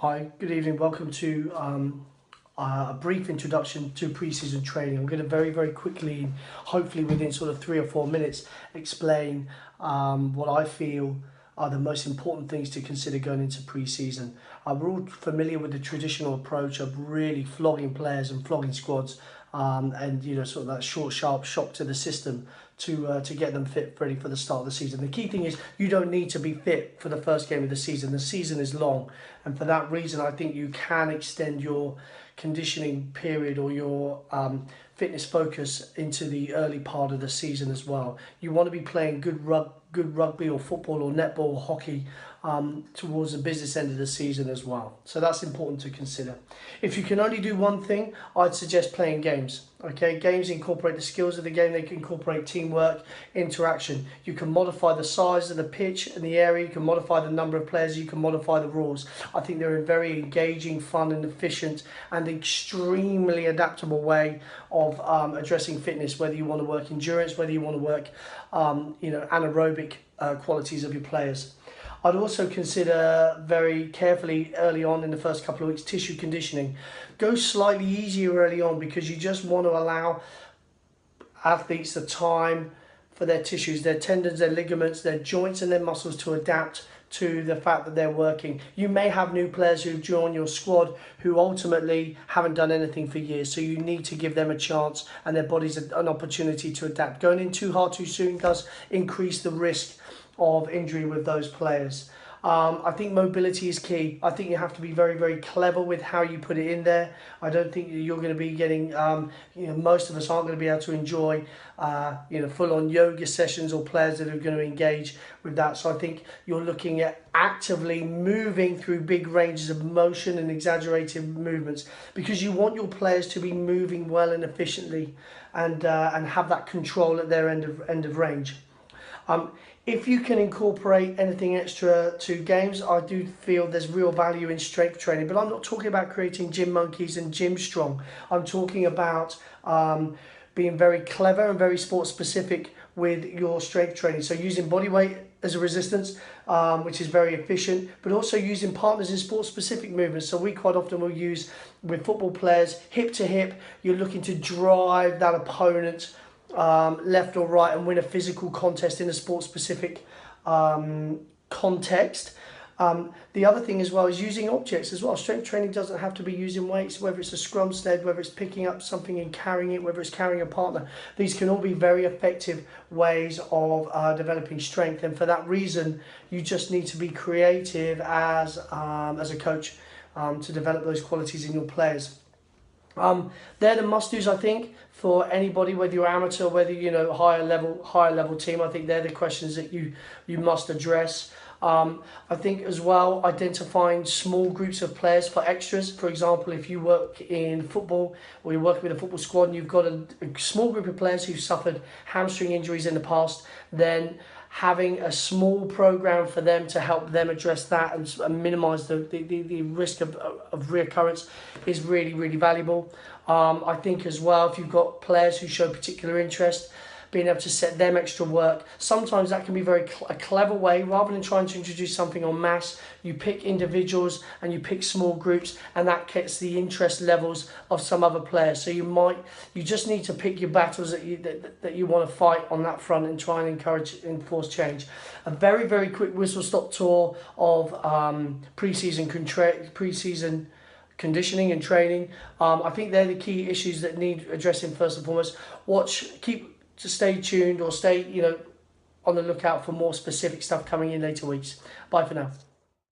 Hi, good evening. Welcome to a brief introduction to pre-season training. I'm going to very quickly, hopefully within sort of 3 or 4 minutes, explain what I feel are the most important things to consider going into pre-season. We're all familiar with the traditional approach of really flogging players and flogging squads, and sort of that short, sharp shock to the system to get them fit, ready for the start of the season. The key thing is you don't need to be fit for the first game of the season. The season is long, and for that reason, I think you can extend your conditioning period or your fitness focus into the early part of the season as well. You want to be playing good rugby or football or netball or hockey towards the business end of the season as well. So that's important to consider. If you can only do one thing, I'd suggest playing games. Okay, games incorporate the skills of the game. They can incorporate teamwork, interaction. You can modify the size of the pitch and the area. You can modify the number of players. You can modify the rules. I think they're a very engaging, fun and efficient and extremely adaptable way of addressing fitness, whether you want to work endurance, whether you want to work anaerobic qualities of your players. I'd also consider very carefully early on in the first couple of weeks tissue conditioning. Go slightly easier early on because you just want to allow athletes the time for their tissues, their tendons, their ligaments, their joints and their muscles to adapt to the fact that they're working. You may have new players who join your squad who ultimately haven't done anything for years, so you need to give them a chance and their bodies an opportunity to adapt. Going in too hard too soon does increase the risk of injury with those players. I think mobility is key. I think you have to be very clever with how you put it in there. I don't think you're going to be getting, most of us aren't going to be able to enjoy, full-on yoga sessions or players that are going to engage with that. So I think you're looking at actively moving through big ranges of motion and exaggerated movements because you want your players to be moving well and efficiently and have that control at their end of range. If you can incorporate anything extra to games, I do feel there's real value in strength training. But I'm not talking about creating gym monkeys and gym strong. I'm talking about being very clever and very sport specific with your strength training. So using body weight as a resistance, which is very efficient, but also using partners in sport specific movements. So we quite often will use with football players, hip to hip, you're looking to drive that opponent left or right and win a physical contest in a sport-specific context. The other thing as well is using objects as well. Strength training doesn't have to be using weights, whether it's a scrum sled, whether it's picking up something and carrying it, whether it's carrying a partner. These can all be very effective ways of developing strength, and for that reason you just need to be creative as a coach to develop those qualities in your players. They're the must-dos, I think, for anybody, whether you're amateur, whether higher level team. I think they're the questions that you must address. I think as well, identifying small groups of players for extras. For example, if you work in football or you're working with a football squad and you've got a small group of players who've suffered hamstring injuries in the past, then having a small program for them to help them address that and minimise the risk of reoccurrence is really valuable. I think as well, if you've got players who show particular interest, being able to set them extra work. Sometimes that can be a clever way. Rather than trying to introduce something en masse, you pick individuals and you pick small groups, and that gets the interest levels of some other players. So you just need to pick your battles that you want to fight on that front and try and enforce change. A very quick whistle-stop tour of pre-season conditioning and training. I think they're the key issues that need addressing first and foremost. Stay tuned or stay on the lookout for more specific stuff coming in later weeks. Bye for now.